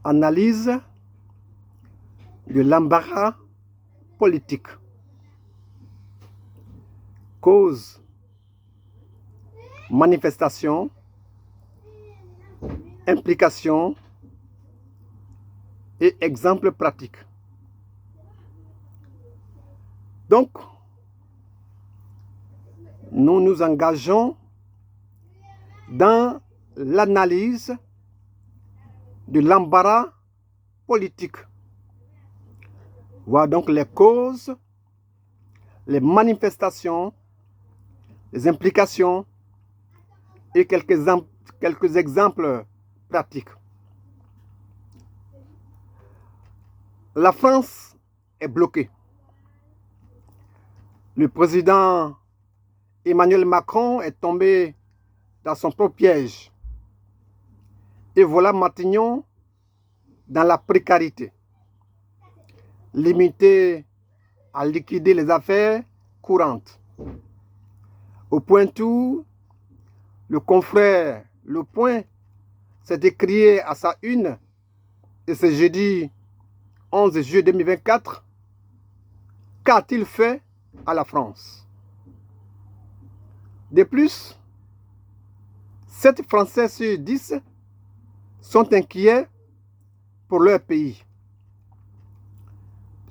Analyse de l'embarras politique. Cause, manifestation, implication et exemple pratique. Donc, nous nous engageons dans l'analyse de l'embarras politique. Voilà donc les causes, les manifestations, les implications et quelques exemples pratiques. La France est bloquée. Le président Emmanuel Macron est tombé dans son propre piège. Et voilà Matignon dans la précarité, limité à liquider les affaires courantes. Au Pointu, le confrère Le Point s'est écrié à sa une, et c'est jeudi 11 juillet 2024, qu'a-t-il fait à la France? De plus, 7 Français sur 10 sont inquiets pour leur pays.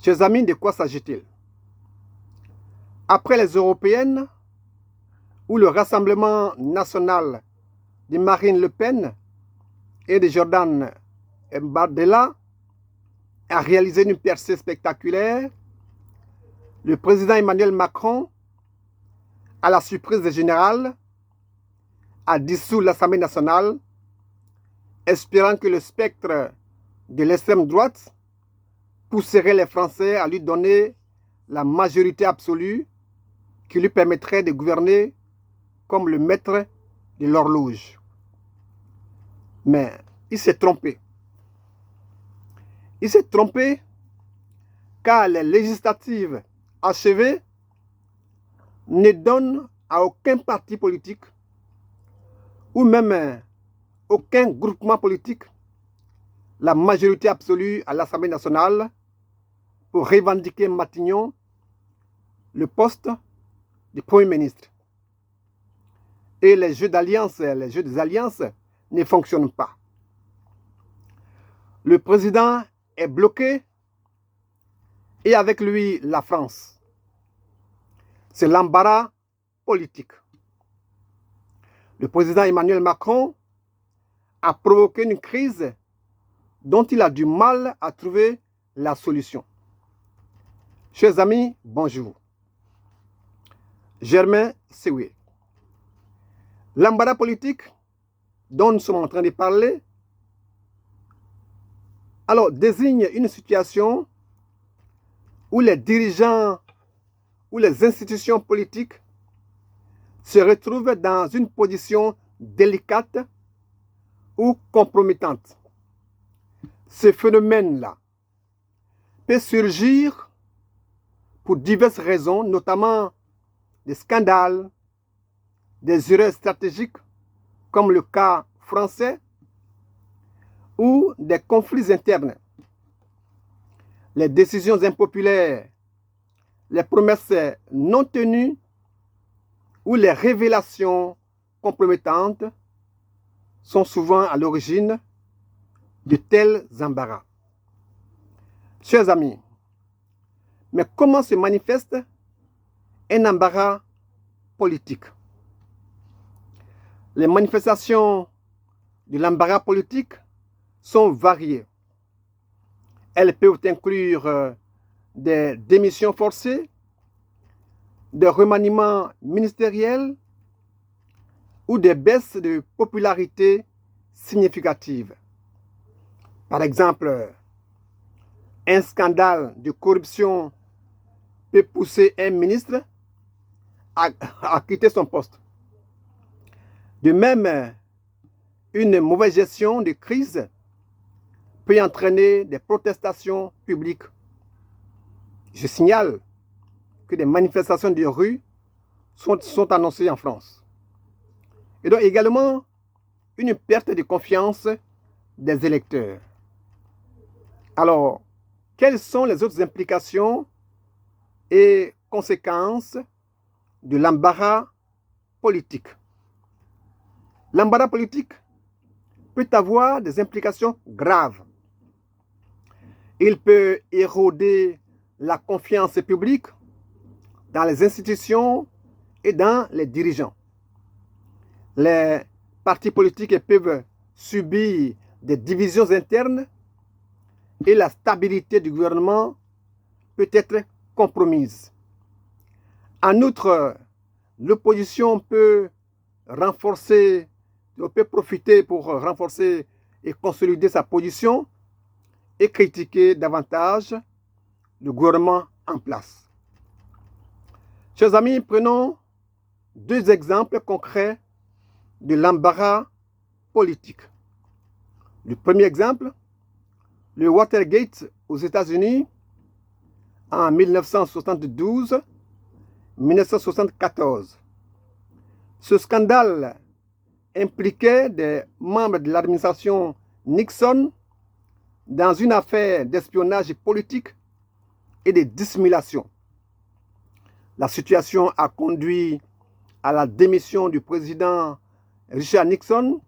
Chers amis, de quoi s'agit-il? Après les européennes, où le Rassemblement national de Marine Le Pen et de Jordan Bardella a réalisé une percée spectaculaire, le président Emmanuel Macron, à la surprise générale, a dissous l'Assemblée nationale, espérant que le spectre de l'extrême droite pousserait les Français à lui donner la majorité absolue qui lui permettrait de gouverner comme le maître de l'horloge. Mais il s'est trompé. Il s'est trompé car les législatives achevées ne donnent à aucun parti politique ou même aucun groupement politique la majorité absolue à l'Assemblée nationale pour revendiquer Matignon le poste de Premier ministre. Et les jeux des alliances ne fonctionnent pas. Le président est bloqué et avec lui la France. C'est l'embarras politique. Le président Emmanuel Macron a provoqué une crise dont il a du mal à trouver la solution. Chers amis, bonjour. Germain Sewé. L'embarras politique dont nous sommes en train de parler désigne une situation où les dirigeants ou les institutions politiques se retrouvent dans une position délicate ou compromettante. Ce phénomène-là peut surgir pour diverses raisons, notamment des scandales, des erreurs stratégiques, comme le cas français, ou des conflits internes. Les décisions impopulaires, les promesses non tenues ou les révélations compromettantes sont souvent à l'origine de tels embarras. Chers amis, mais comment se manifeste un embarras politique? Les manifestations de l'embarras politique sont variées. Elles peuvent inclure des démissions forcées, des remaniements ministériels ou des baisses de popularité significatives. Par exemple, un scandale de corruption peut pousser un ministre à quitter son poste. De même, une mauvaise gestion de crise peut entraîner des protestations publiques. Je signale que des manifestations de rue sont annoncées en France. Et donc également une perte de confiance des électeurs. Alors, quelles sont les autres implications et conséquences de l'embarras politique? L'embarras politique peut avoir des implications graves. Il peut éroder la confiance publique dans les institutions et dans les dirigeants. Les partis politiques peuvent subir des divisions internes et la stabilité du gouvernement peut être compromise. En outre, l'opposition peut profiter pour renforcer et consolider sa position et critiquer davantage le gouvernement en place. Chers amis, prenons deux exemples concrets de l'embarras politique. Le premier exemple, le Watergate aux États-Unis en 1972-1974. Ce scandale impliquait des membres de l'administration Nixon dans une affaire d'espionnage politique et de dissimulation. La situation a conduit à la démission du président Richard Nixon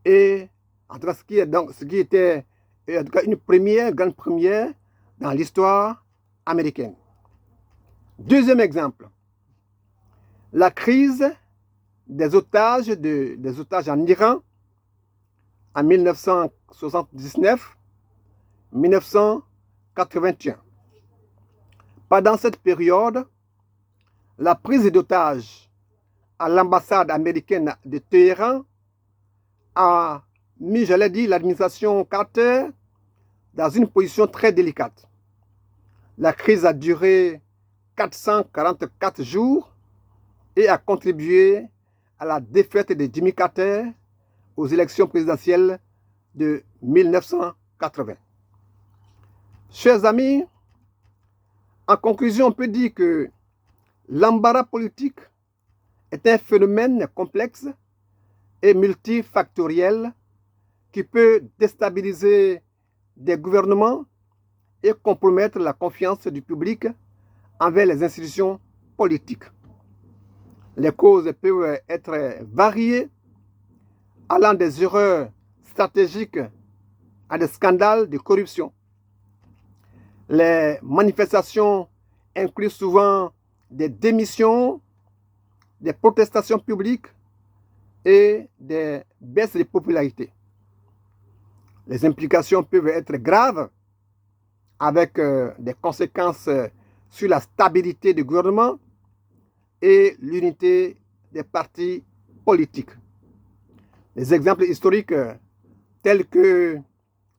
et en tout cas, ce qui était en tout cas une grande première dans l'histoire américaine. Deuxième exemple, la crise des otages en Iran en 1979-1981. Pendant cette période, la prise d'otages à l'ambassade américaine de Téhéran a mis, l'administration Carter dans une position très délicate. La crise a duré 444 jours et a contribué à la défaite de Jimmy Carter aux élections présidentielles de 1980. Chers amis, en conclusion, on peut dire que l'embarras politique est un phénomène complexe et multifactoriel qui peut déstabiliser des gouvernements et compromettre la confiance du public envers les institutions politiques. Les causes peuvent être variées, allant des erreurs stratégiques à des scandales de corruption. Les manifestations incluent souvent des démissions, des protestations publiques et des baisses de popularité. Les implications peuvent être graves avec des conséquences sur la stabilité du gouvernement et l'unité des partis politiques. Les exemples historiques tels que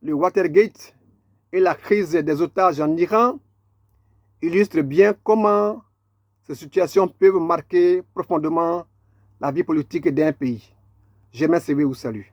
le Watergate et la crise des otages en Iran illustrent bien comment ces situations peuvent marquer profondément la vie politique d'un pays. Je m'en vous salue.